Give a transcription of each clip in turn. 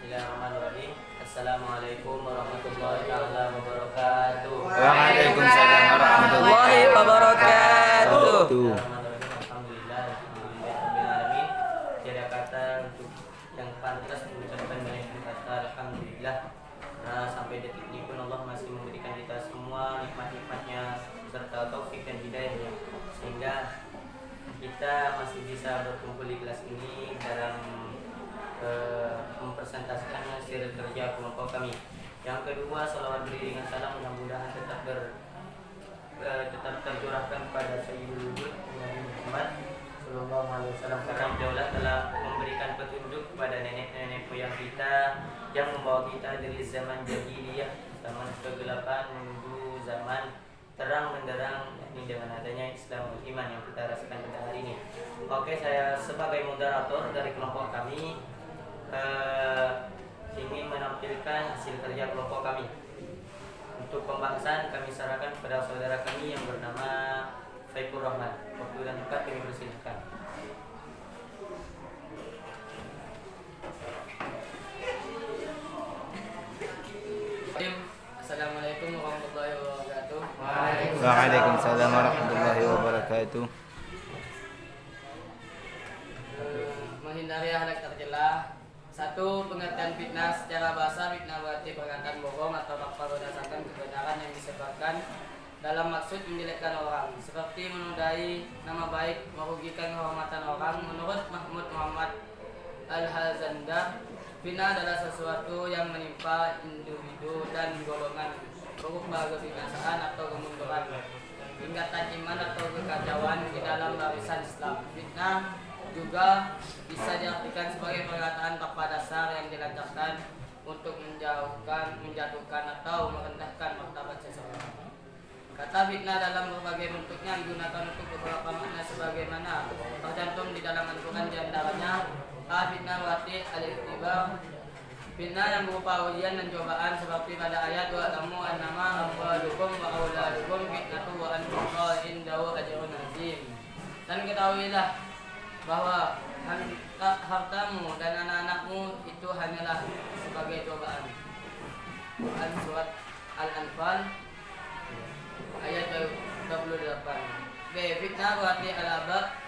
Bismillahirrahmanirrahim. Assalamualaikum warahmatullahi wabarakatuh. Waalaikumsalam warahmatullahi wabarakatuh. Alhamdulillah, alhamdulillahirobbilalamin. Tiada kata untuk yang pantas mengucapkan banyak kata alhamdulillah. Sampai detik ini pun Allah masih memberikan kita semua nikmat-nikmatnya serta taufik dan hidayahnya, sehingga kita masih bisa berkumpul di kelas ini dalam mempresentasikan hasil kerja kelompok kami. Yang kedua, salawat beriringan salam mudah-mudahan tetap tercurahkan kepada Sayyidul Wujud Nabi Muhammad Sallallahu Alaihi Wasallam, karena beliaulah telah memberikan petunjuk kepada nenek-nenek moyang kita yang membawa kita dari zaman jahiliyah, zaman kegelapan menuju zaman terang benderang, yakni dengan adanya Islam dan iman yang kita rasakan pada hari ini. Oke, saya sebagai moderator dari kelompok kami ingin menampilkan hasil kerja kelompok kami. Untuk pembahasan kami serahkan kepada saudara kami yang bernama Faikul Rahman. Waktu dan tempat kami persilahkan. Assalamualaikum warahmatullahi wabarakatuh. Waalaikumsalam warahmatullahi wabarakatuh. Menghindari hal tercela. 1. Pengertian fitnah secara bahasa. Fitnah berarti perkataan bohong atau fakta berdasarkan kebenaran yang disebarkan dalam maksud menjelekkan orang, seperti menodai nama baik, merugikan kehormatan orang. Menurut Mahmud Muhammad Al-Hazanda, fitnah adalah sesuatu yang menimpa individu dan golongan berupa kebinasaan atau kemunduran, tingkatan iman atau kekacauan di dalam barisan Islam. Fitnah juga bisa diartikan sebagai perkataan tanpa dasar yang dilancarkan untuk menjatuhkan atau merendahkan martabat seseorang. Kata fitnah dalam berbagai bentuknya digunakan untuk beberapa makna sebagaimana tercantum di dalam Al-Quran, di antaranya fitnah berarti al-iktibar, fitnah yang berupa ujian dan cobaan, seperti pada ayat wa'lamu annama amwalukum wa auladukum fitnatu wa annallaha indahu ajrun azim. Dan ketahuilah bahwa hartamu dan anak-anakmu itu hanyalah sebagai cobaan. Quran surat Al-Anfal ayat 28. B. Fitnah berarti al-aba.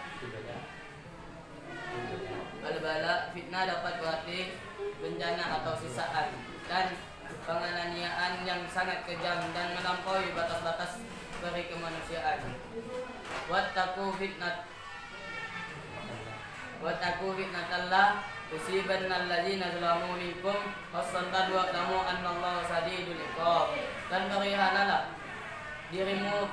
Al-bala. Fitnah dapat berarti bencana atau sisaan dan penganiayaan yang sangat kejam dan melampaui batas-batas beri kemanusiaan. Wattaqu fitnatallah tusibanna alladzina zalamu minkum khassatan wa'lamu annallaha shadidul iqab. Dan berihanalah dirimu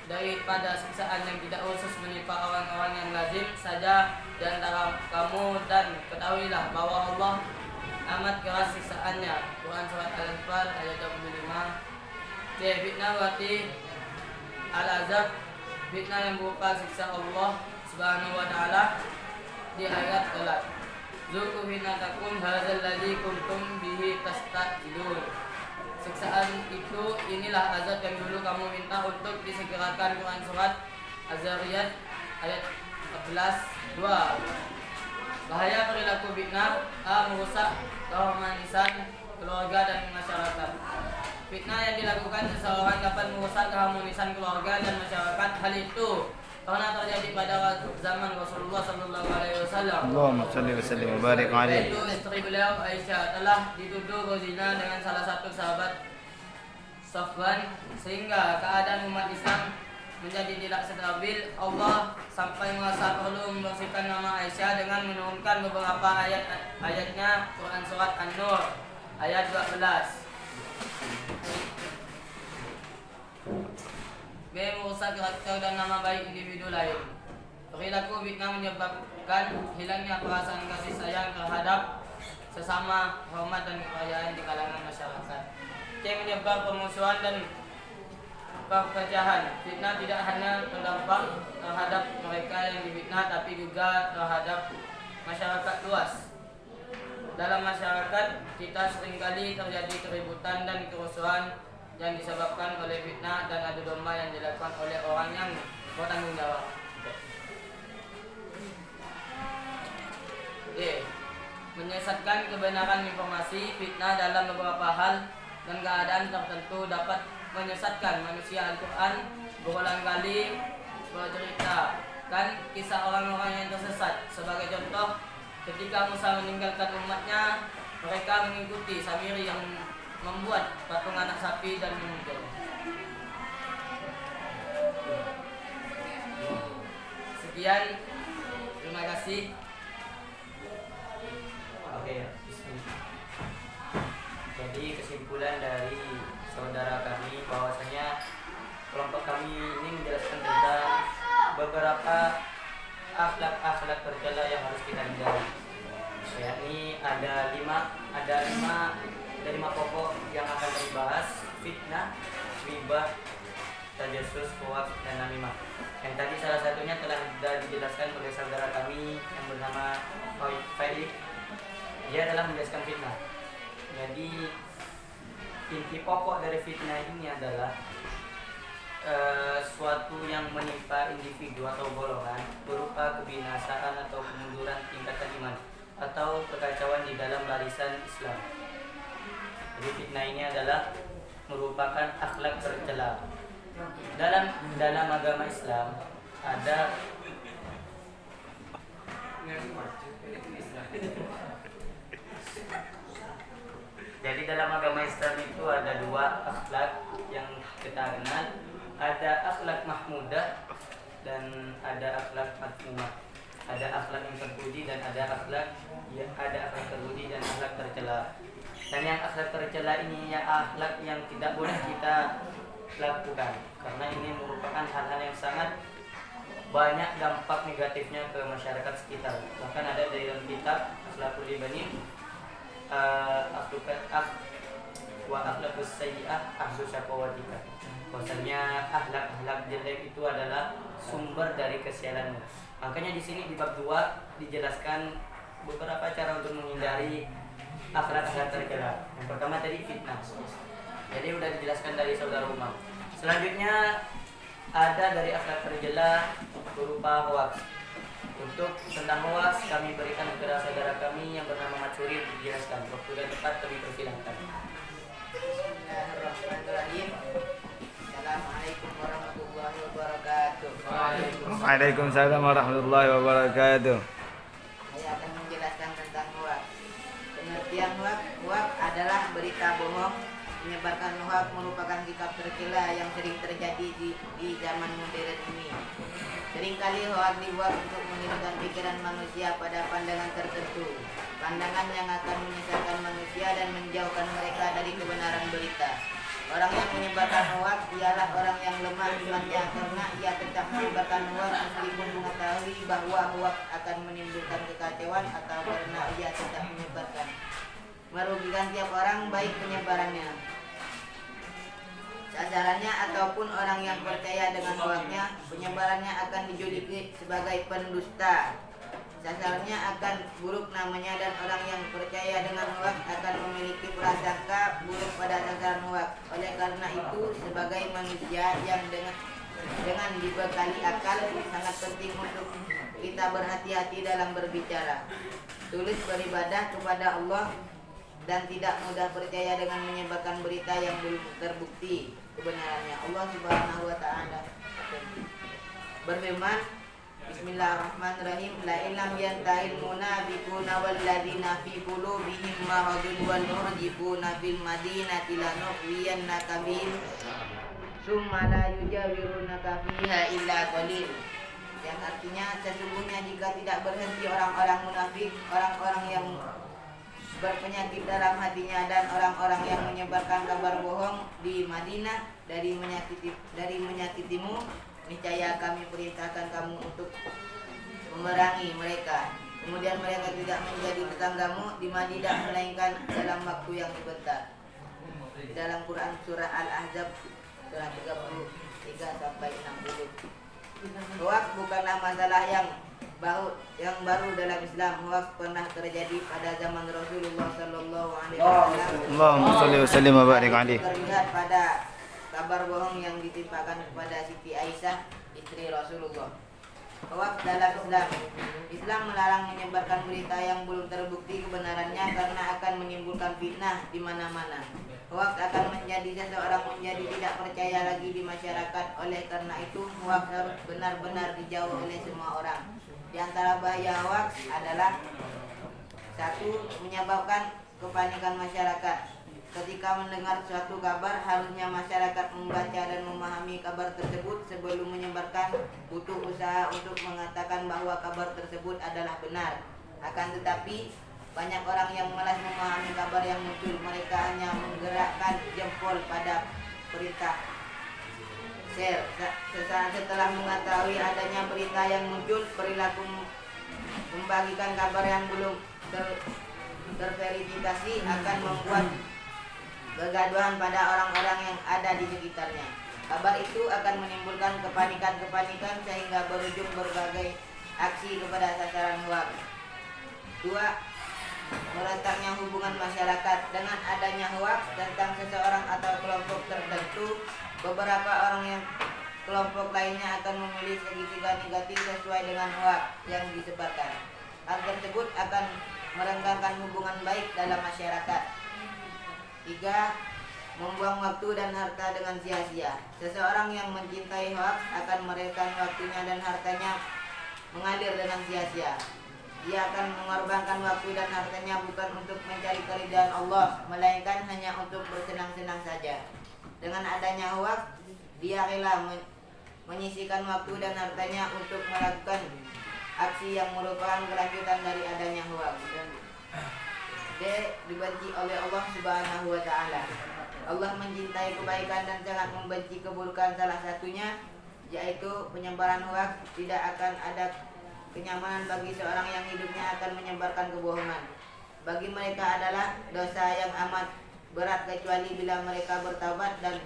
daripada siksaan yang tidak khusus menimpa orang-orang yang lazim saja di antara kamu, dan ketahuilah bahwa Allah amat keras siksaannya. Quran surat Al-Anfal ayat 25. C. Fitnah berarti al-azab. Fitnah yang berupa siksa Allah Subhanahu wa ta'ala di ayat kelak. Zuqu fitnatakum hadzal ladzi kuntum bihi tastajilun. Siksaan itu inilah azab yang dulu kamu minta untuk disegerakan. Quran surat Az-Zariyat ayat 14:2. Bahaya perilaku fitnah. A. Merusak keharmonisan keluarga dan masyarakat. Fitnah yang dilakukan seseorang dapat merusak keharmonisan keluarga dan masyarakat. Hal itu pernah terjadi pada zaman Rasulullah Sallallahu Alaihi Wasallam. Allahumma shalli wa sallim wa barik alaihi. Yaitu istri beliau Aisyah telah dituduh berzina dengan salah satu sahabat Safwan, sehingga keadaan umat Islam menjadi tidak stabil. Allah sampai merasa perlu membersihkan nama Aisyah dengan menurunkan beberapa ayatnya. Quran surat An-Nur ayat 12. B. Merusak karakter dan nama baik individu lain. Perilaku fitnah menyebabkan hilangnya perasaan kasih sayang terhadap sesama, hormat dan kepercayaan di kalangan masyarakat. C. Menyebar permusuhan dan perpecahan. Fitnah tidak hanya terdampak terhadap mereka yang difitnah, tapi juga terhadap masyarakat luas. Dalam masyarakat kita seringkali terjadi keributan dan kerusuhan yang disebabkan oleh fitnah dan adu domba yang dilakukan oleh orang yang bertanggung jawab. menyesatkan kebenaran informasi, fitnah dalam beberapa hal dan keadaan tertentu dapat menyesatkan manusia. Al-Quran berulang kali berceritakan kisah orang-orang yang tersesat. Sebagai contoh, ketika Musa meninggalkan umatnya, mereka mengikuti Samiri yang membuat patung anak sapi dan menyembelih. Sekian, terima kasih. Oke, bismillah. Jadi kesimpulan dari saudara kami bahwasanya kelompok kami ini menjelaskan tentang beberapa akhlak tercela yang harus kita hindari. Yakni ada lima pokok yang akan kami bahas: fitnah, ghibah, tajassus, hoaks, dan namimah. Yang tadi salah satunya telah dijelaskan oleh saudara kami yang bernama Farid. Dia adalah menjelaskan fitnah. Jadi inti pokok dari fitnah ini adalah suatu yang menimpa individu atau golongan berupa kebinasaan atau kemunduran tingkatan iman atau kekacauan di dalam barisan Islam. Jadi fitnah ini adalah merupakan akhlak tercela. Dalam agama Islam ada Jadi dalam agama Islam itu ada dua akhlak yang kita kenal, ada akhlak mahmudah dan ada akhlak madmumah. Ada akhlak yang terpuji dan ada akhlak terpuji dan akhlak tercela. Dan yang akhlak tercela ini ya akhlak yang tidak boleh kita lakukan karena ini merupakan hal-hal yang sangat banyak dampak negatifnya ke masyarakat sekitar. Bahkan ada dari dalam kitab Akhlaqul Libanin wa akhlaqus sayyi'ah ahlu syaqawatika. Bahwasanya akhlak jelek itu adalah sumber dari kesialanmu. Makanya di sini di bab 2 dijelaskan beberapa cara untuk menghindari akhlak tercela. Yang pertama tadi fitnah. Jadi sudah dijelaskan dari saudara Umar. Selanjutnya ada dari akhlak tercela berupa hoaks. Untuk tentang hoaks kami berikan kepada saudara kami yang bernama Matsuri dijelaskan. Waktu dan tepat kami persilahkan. Bismillahirrahmanirrahim. Assalamualaikum warahmatullahi wabarakatuh. Waalaikumsalam warahmatullahi wabarakatuh. Saya akan menjelaskan tentang hoaks. Pengertian hoaks adalah berita bohong. Menyebarkan hoaks merupakan sikap tercela yang sering terjadi di zaman modern ini. Seringkali hoaks dibuat untuk menghilangkan pikiran manusia pada pandangan tertentu, pandangan yang akan menyesatkan manusia dan menjauhkan mereka dari kebenaran berita. Orang yang menyebarkan hoaks ialah orang yang lemah imannya karena ia tetap menyebarkan hoaks meskipun mengetahui bahwa hoaks akan menimbulkan kekacauan atau karena ia tetap menyebarkan. Merugikan tiap orang baik penyebarannya, sasarannya ataupun orang yang percaya dengan hoaksnya. Penyebarannya akan dijuluki sebagai pendusta. Sasarannya akan buruk namanya dan orang yang percaya dengan hoaks akan memiliki prasangka buruk pada sasaran hoaks. Oleh karena itu, sebagai manusia yang dengan dibekali akal, sangat penting untuk kita berhati-hati dalam berbicara, tulus beribadah kepada Allah, dan tidak mudah percaya dengan menyebarkan berita yang belum terbukti kebenarannya. Allah Subhanahu wa taala berfirman, Bismillahirrahmanirrahim, la illam yantahil munafiquna walladzina fi qulubihim maradun wal murjifuna fil madinati lanughwiyannaka bihim summa la yujawirunaka fiha illa qalil. Yang artinya, sesungguhnya jika tidak berhenti orang-orang munafik, orang-orang yang berpenyakit dalam hatinya dan orang-orang yang menyebarkan kabar bohong di Madinah dari menyakitimu, niscaya kami perintahkan kamu untuk memerangi mereka. Kemudian mereka tidak menjadi tetanggamu di Madinah melainkan dalam waktu yang sebentar. Di dalam Quran surah Al-Ahzab surah 33 sampai 60. Hoaks bukanlah masalah yang baru dalam Islam. Hoaks pernah terjadi pada zaman Rasulullah Sallallahu Alaihi Wasallam. Allahumma salli wa sallim wa barik alaihi. Terlihat pada kabar bohong yang ditimpakan kepada Siti Aisyah, istri Rasulullah. Hoaks dalam Islam. Islam melarang menyebarkan berita yang belum terbukti kebenarannya karena akan menimbulkan fitnah di mana-mana. Hoaks akan menjadi seseorang menjadi tidak percaya lagi di masyarakat. Oleh karena itu, hoaks harus benar-benar dijauhi oleh semua orang. Di antara bahaya hoaks adalah: 1. Menyebabkan kepanikan masyarakat. Ketika mendengar suatu kabar, harusnya masyarakat membaca dan memahami kabar tersebut sebelum menyebarkan. Butuh usaha untuk mengatakan bahwa kabar tersebut adalah benar. Akan tetapi, banyak orang yang malas memahami kabar yang muncul. Mereka hanya menggerakkan jempol pada perintah share. Sesaat setelah mengetahui adanya berita yang muncul, perilaku membagikan kabar yang belum terverifikasi akan membuat kegaduhan pada orang-orang yang ada di sekitarnya. Kabar itu akan menimbulkan kepanikan sehingga berujung berbagai aksi kepada sasaran hoaks. 2. Meretaknya hubungan masyarakat. Dengan adanya hoaks tentang seseorang atau kelompok tertentu, beberapa orang yang kelompok lainnya akan memilih segitiga negatif sesuai dengan hoaks yang disebarkan. Hal tersebut akan merenggangkan hubungan baik dalam masyarakat. 3. Membuang waktu dan harta dengan sia-sia. Seseorang yang mencintai hoaks akan merelakan waktunya dan hartanya mengalir dengan sia-sia. Ia akan mengorbankan waktu dan hartanya bukan untuk mencari keridhaan Allah, melainkan hanya untuk bersenang-senang saja. Dengan adanya hoaks, dia rela menyisihkan waktu dan hartanya untuk melakukan aksi yang merupakan kelanjutan dari adanya hoaks. D. Dibenci oleh Allah Subhanahu wa Ta'ala. Allah mencintai kebaikan dan sangat membenci keburukan. Salah satunya yaitu penyebaran hoaks. Tidak akan ada kenyamanan bagi seorang yang hidupnya akan menyebarkan kebohongan. Bagi mereka adalah dosa yang amat berat kecuali bila mereka bertaubat dan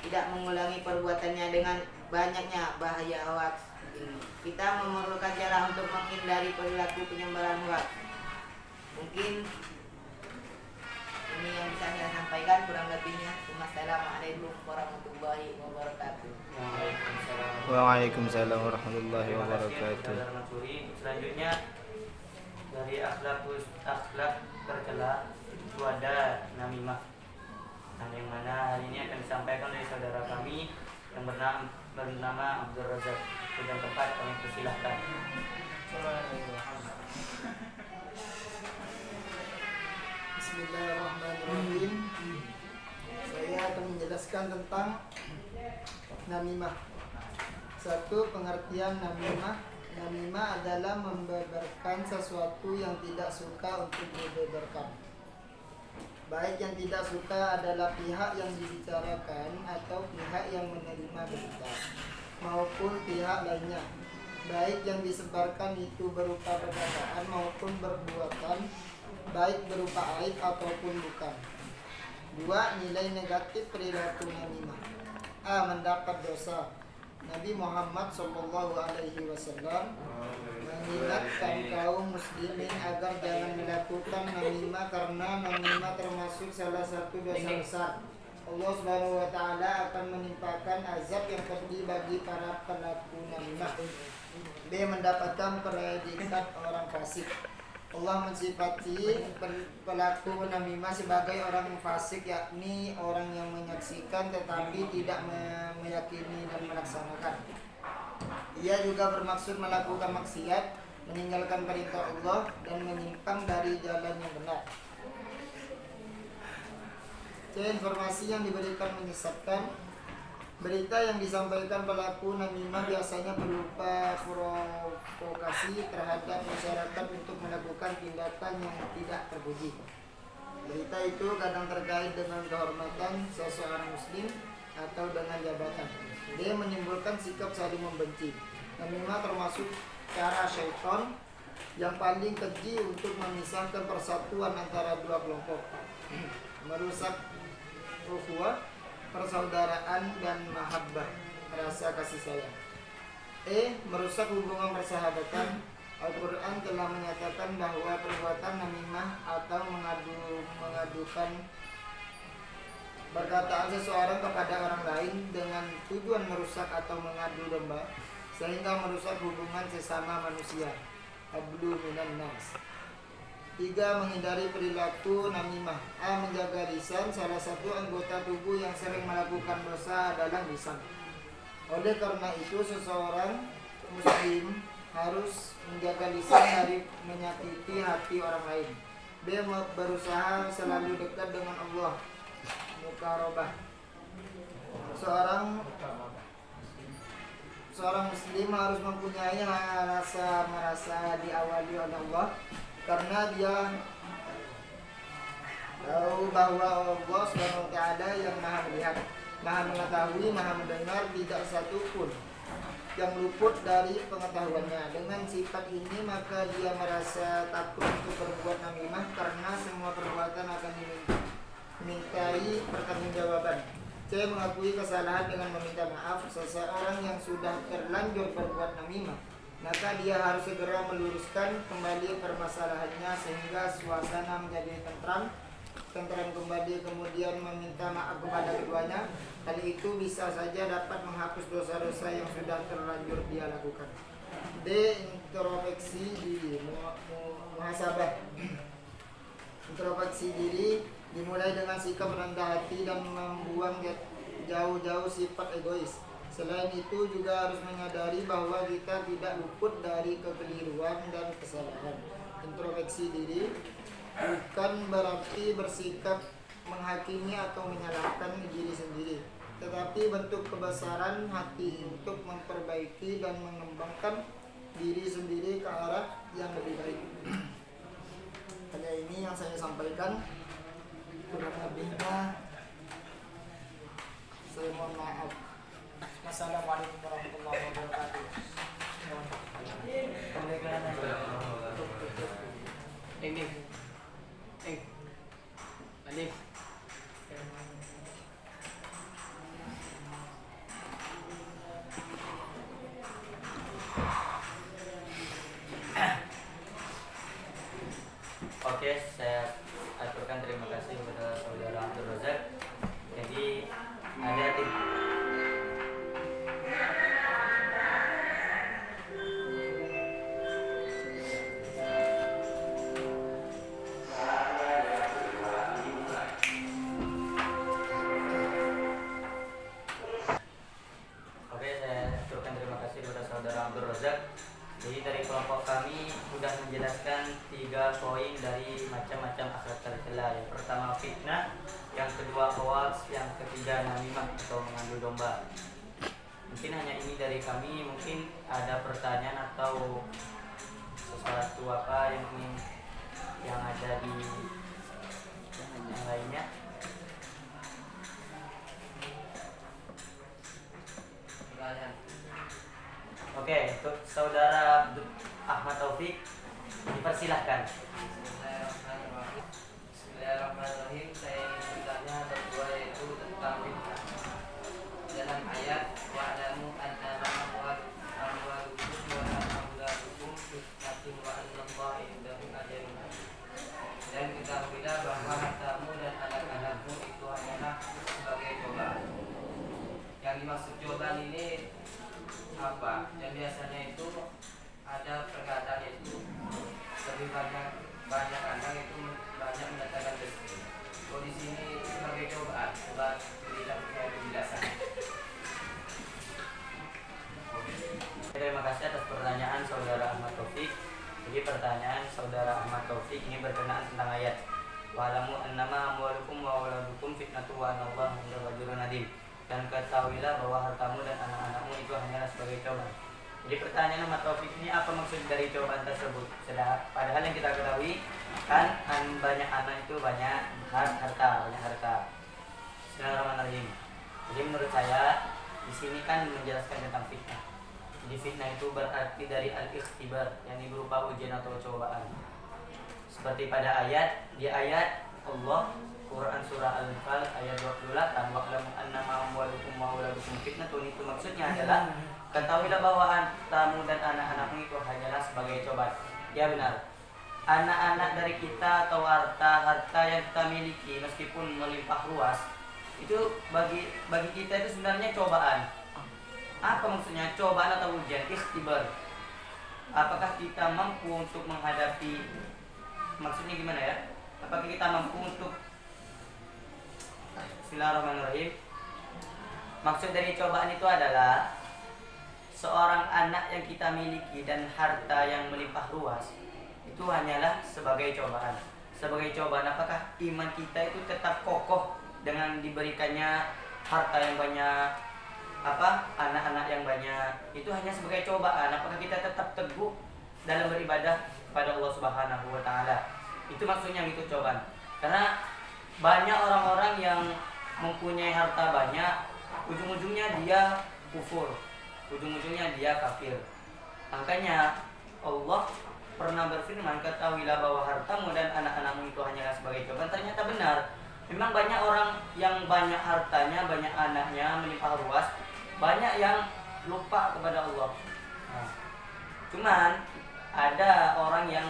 tidak mengulangi perbuatannya. Dengan banyaknya bahaya hoaks ini, kita memerlukan cara untuk menghindari perilaku penyebaran hoaks. Mungkin ini yang bisa saya sampaikan, kurang lebihnya. Wassalamualaikum warahmatullahi wabarakatuh. Waalaikumsalam warahmatullahi wabarakatuh. Selanjutnya dari akhlak tercela itu ada namimah. Nah, yang mana hal ini akan disampaikan oleh saudara kami yang bernama Abdul Razak. Sudah tepat, kami persilahkan. Bismillahirrahmanirrahim. Saya akan menjelaskan tentang namimah. 1. Pengertian namimah. Namimah adalah membeberkan sesuatu yang tidak suka untuk dibeberkan. Baik yang tidak suka adalah pihak yang dibicarakan atau pihak yang menerima berita, maupun pihak lainnya. Baik yang disebarkan itu berupa perkataan maupun perbuatan, baik berupa aib ataupun bukan. 2. Nilai negatif perilaku namimah. A. Mendapat dosa. Nabi Muhammad SAW mengingatkan kaum muslimin agar jangan melakukan namimah karena namimah termasuk salah satu dosa besar. Allah Subhanahu wa Ta'ala akan menimpakan azab yang pedih bagi para pelaku namimah. B. Mendapatkan predikat orang fasik. Allah mensifati pelaku namimah sebagai orang fasik, yakni orang yang menyaksikan tetapi tidak meyakini dan melaksanakan. Ia juga bermaksud melakukan maksiat, meninggalkan perintah Allah dan menyimpang dari jalan yang benar. C. Informasi yang diberikan menyesatkan. Berita yang disampaikan pelaku namimah biasanya berupa provokasi terhadap masyarakat untuk melakukan tindakan yang tidak terpuji. Berita itu kadang terkait dengan kehormatan seseorang muslim atau dengan jabatan. Dia menimbulkan sikap saling membenci. Namimah termasuk cara syaitan yang paling keji untuk memisahkan persatuan antara dua kelompok, merusak ukhuwah, persaudaraan dan mahabbah, rasa kasih sayang. E. Merusak hubungan persahabatan. Al-Quran telah menyatakan bahwa perbuatan namimah atau mengadukan perkataan seseorang kepada orang lain dengan tujuan merusak atau mengadu domba sehingga merusak hubungan sesama manusia. Hablu minan nas. 3. Menghindari perilaku namimah. A. Menjaga lisan. Salah satu anggota tubuh yang sering melakukan dosa adalah lisan. Oleh karena itu seseorang muslim harus menjaga lisan dari menyakiti hati orang lain. B. Berusaha selalu dekat dengan Allah. Mukarobah. Seorang muslim harus mempunyai rasa merasa diawali oleh Allah, karena dia tahu bahwa Allah SWT yang maha melihat, maha mengetahui, maha mendengar, tidak satu pun yang luput dari pengetahuannya. Dengan sifat ini maka dia merasa takut untuk berbuat namimah, karena semua perbuatan akan dimintai pertanggungjawaban. C. Mengakui kesalahan dengan meminta maaf. Seseorang yang sudah terlanjur berbuat namimah, maka dia harus segera meluruskan kembali permasalahannya sehingga suasana menjadi tentram kembali, kemudian meminta maaf kepada keduanya. Hal itu bisa saja dapat menghapus dosa-dosa yang sudah terlanjur dia lakukan. D. Introspeksi diri. Muhasabah. Introspeksi diri dimulai dengan sikap rendah hati dan membuang jauh-jauh sifat egois. Selain itu juga harus menyadari bahwa kita tidak luput dari kekeliruan dan kesalahan. Introspeksi diri bukan berarti bersikap menghakimi atau menyalahkan diri sendiri, tetapi bentuk kebesaran hati untuk memperbaiki dan mengembangkan diri sendiri ke arah yang lebih baik. Hanya ini yang saya sampaikan. Kurang lebihnya saya mohon maaf. Assalamualaikum warahmatullahi wabarakatuh. Alif. Oke, saya aturkan terima kasih kepada saudara Abdul Razak. Jadi ada Jadi dari kelompok kami sudah menjelaskan 3 poin dari macam-macam akhlak tercela. Yang pertama fitnah, yang kedua hoax, yang ketiga namimah atau mengadu domba. Mungkin hanya ini dari kami. Mungkin ada pertanyaan atau sesuatu apa yang ada di yang lainnya. Oke, untuk saudara Ahmad Taufik dipersilahkan. Bismillahirrahmanirrahim. Saya ingin bertanya berdua, yaitu tentang fitnah. Dalam ayat wa'lamu annama amwalukum wa auladukum fitnatun wa annallaha indahu ajrun azim. Dan ketahuilah bahwa hartamu dan anak-anakmu itu hanyalah sebagai cobaan. Yang dimaksud cobaan ini apa? Dan biasanya itu ada perkataan itu lebih banyak anak itu banyak mendatangkan rezeki. Kalau di sini sebagai cobaan, coba berikan saya penjelasan. Terima kasih atas pertanyaan saudara Ahmad Taufik. Jadi pertanyaan saudara Ahmad Taufik ini berkenaan tentang ayat wa'lamu annama amwalukum wa auladukum fitnatu wa anallaha indahu ajrun azim. Dan ketahuilah bahwa hartamu dan anak-anakmu itu hanyalah sebagai cobaan. Jadi pertanyaan Ahmad Taufik ini apa maksud dari cobaan tersebut? Padahal yang kita ketahui kan banyak anak itu banyak harta. Bismillahirrahmanirrahim. Jadi menurut saya di sini kan menjelaskan tentang fitnah. Jadi fitnah itu berarti dari al-ikhtibar, yang berupa ujian atau cobaan. Seperti pada di ayat Allah Quran surah Al-Anfal ayat 28, wa'lamu annama amwalukum wa auladukum fitnatun, itu maksudnya adalah ketahuilah bahwa hartamu dan anak-anakmu itu hanyalah sebagai cobaan. Ya benar. Anak-anak dari kita atau harta yang kita miliki meskipun melimpah ruas, itu bagi kita itu sebenarnya cobaan. Apa maksudnya? Cobaan atau ujian, ikhtibar. Apakah kita mampu untuk menghadapi, maksudnya gimana ya? Apakah kita mampu untuk Bismillahirrahmanirrahim. Maksud dari cobaan itu adalah seorang anak yang kita miliki dan harta yang melimpah ruas itu hanyalah sebagai cobaan. Sebagai cobaan, apakah iman kita itu tetap kokoh dengan diberikannya harta yang banyak, anak-anak yang banyak, itu hanya sebagai cobaan. Apakah kita tetap teguh dalam beribadah kepada Allah Subhanahu wa taala? Itu maksudnya itu cobaan. Karena banyak orang-orang yang mempunyai harta banyak, ujung-ujungnya dia kufur, ujung-ujungnya dia kafir. Makanya Allah pernah berfirman, ketahuilah bahwa hartamu dan anak-anakmu itu hanyalah sebagai cobaan. Ternyata benar. Memang banyak orang yang banyak hartanya, banyak anaknya, melimpah ruas, banyak yang lupa kepada Allah. Nah, cuman ada orang yang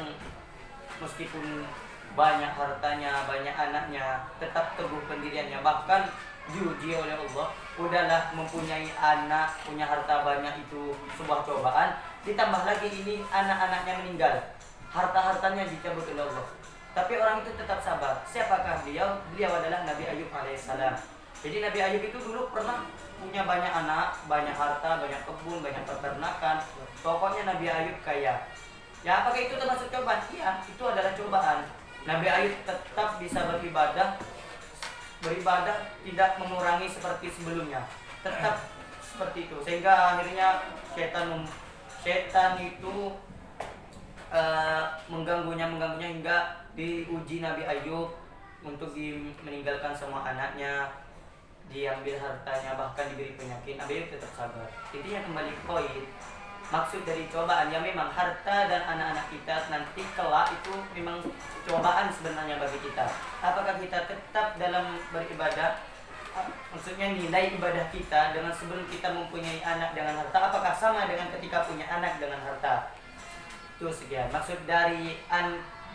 meskipun banyak hartanya, banyak anaknya, tetap teguh pendiriannya, bahkan diuji oleh Allah. Udahlah, mempunyai anak, punya harta banyak itu sebuah cobaan, ditambah lagi ini anak-anaknya meninggal, harta-hartanya dicabut oleh Allah, tapi orang itu tetap sabar. Siapakah beliau? Beliau adalah Nabi Ayub alaihissalam. Jadi Nabi Ayub itu dulu pernah punya banyak anak, banyak harta, banyak kebun, banyak peternakan. Pokoknya Nabi Ayub kaya. Ya, apakah itu termasuk cobaan? Iya, itu adalah cobaan. Nabi Ayub tetap bisa beribadah tidak mengurangi seperti sebelumnya, tetap seperti itu, sehingga akhirnya setan itu mengganggunya hingga diuji Nabi Ayub untuk meninggalkan semua anaknya, diambil hartanya, bahkan diberi penyakit. Nabi Ayub tetap sabar. Intinya kembali ke poin, maksud dari cobaan ya memang harta dan anak-anak kita nanti kelak itu memang cobaan sebenarnya bagi kita. Apakah kita tetap dalam beribadah, maksudnya nilai ibadah kita dengan sebelum kita mempunyai anak dengan harta, apakah sama dengan ketika punya anak dengan harta? Itu sekian. Maksud dari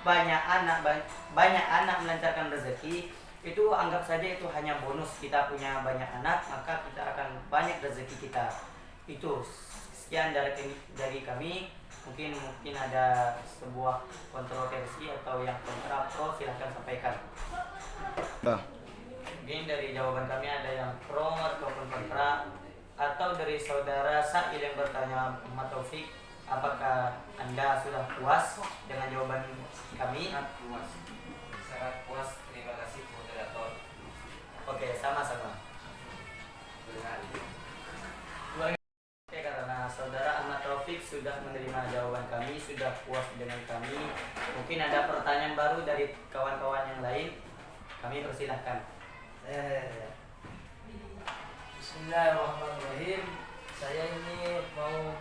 banyak anak melancarkan rezeki, itu anggap saja itu hanya bonus. Kita punya banyak anak, maka kita akan banyak rezeki kita. Itu sekian dari kami. Mungkin ada sebuah kontroversi atau yang kontra pro, silahkan sampaikan. Mungkin dari jawaban kami ada yang pro ataupun kontra, atau dari saudara Sa'il yang bertanya, Muhammad Taufik, apakah Anda sudah puas dengan jawaban kami? Sangat puas. Terima kasih moderator. Oke, sama-sama. Oke, karena saudara Ahmad Taufik sudah menerima jawaban kami, sudah puas dengan kami, mungkin ada pertanyaan baru dari kawan-kawan yang lain, kami persilahkan. Bismillahirrahmanirrahim. Saya ini mau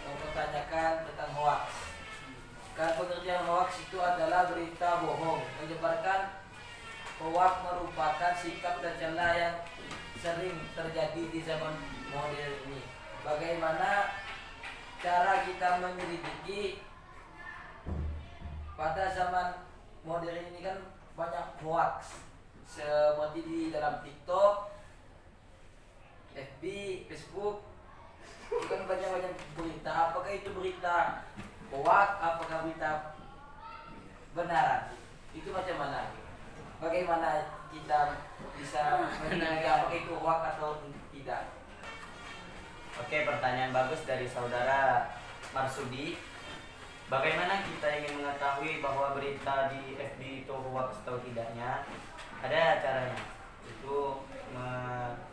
mempertanyakan tentang hoax. Kan pengertian hoax itu adalah berita bohong. Menyebarkan hoax merupakan sikap tercela yang sering terjadi di zaman modern ini. Bagaimana cara kita menyelidiki? Pada zaman modern ini kan banyak hoax, seperti di dalam TikTok, FB, Facebook, itu kan banyak berita. Apakah itu berita hoax, apakah berita benaran? Itu macam mana? Bagaimana kita bisa menilai apakah itu hoax atau tidak? Oke, pertanyaan bagus dari saudara Marsudi. Bagaimana kita ingin mengetahui bahwa berita di FB itu hoax atau tidaknya? Ada caranya, itu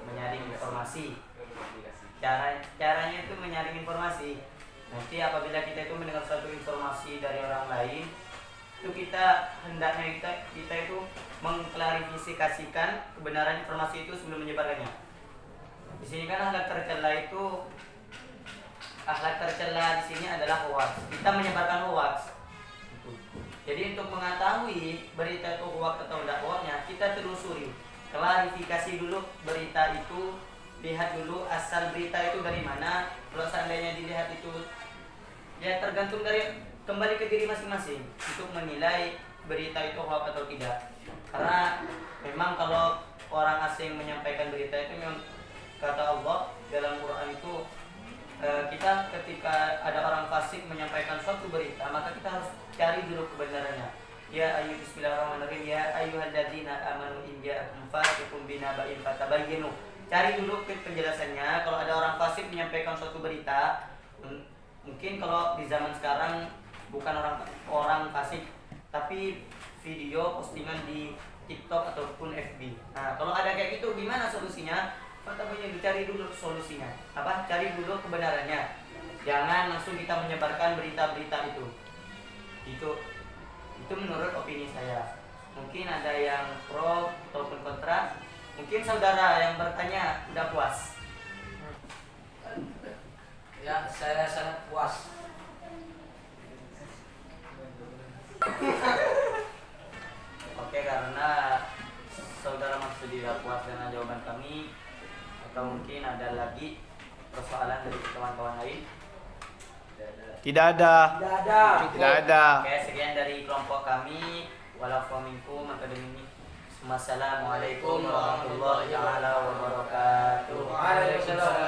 menyaring informasi. Caranya itu menyaring informasi. Nanti apabila kita itu mendengar suatu informasi dari orang lain, itu hendaknya kita itu mengklarifikasikan kebenaran informasi itu sebelum menyebarkannya. Di sini kan akhlak tercela di sini adalah hoax. Kita menyebarkan hoax. Jadi untuk mengetahui berita itu hoax atau tidak hoaxnya, kita telusuri, klarifikasi dulu berita itu, lihat dulu asal berita itu dari mana. Kalau seandainya dilihat itu, ya tergantung kembali ke diri masing-masing untuk menilai berita itu hoax atau tidak. Karena memang kalau orang asing menyampaikan berita itu memang kata Allah, dalam Quran itu kita ketika ada orang fasik menyampaikan suatu berita, maka kita harus cari dulu kebenarannya. Ya ayu bismillahirrahmanirrahim, ya ayyuhalladzina amanu in ja'akum fasiqun binaba'in fatabayyanu. Cari dulu penjelasannya. Kalau ada orang fasik menyampaikan suatu berita, mungkin kalau di zaman sekarang bukan orang fasik, tapi video postingan di TikTok ataupun FB. Nah, kalau ada kayak gitu gimana solusinya? Pertamanya dicari dulu solusinya. Cari dulu kebenarannya. Jangan langsung kita menyebarkan berita-berita itu. Itu menurut opini saya. Mungkin ada yang pro ataupun kontra. Mungkin saudara yang bertanya udah puas. Ya, saya sangat puas. Oke, karena saudara maksud tidak puas dengan jawaban kami, atau mungkin ada lagi persoalan dari kawan-kawan lain. Tidak ada. Tidak ada. Tidak ada. Oke, sekian dari kelompok kami. Walafuminkum akademi. Assalamualaikum warahmatullahi wabarakatuh. Waalaikumsalam.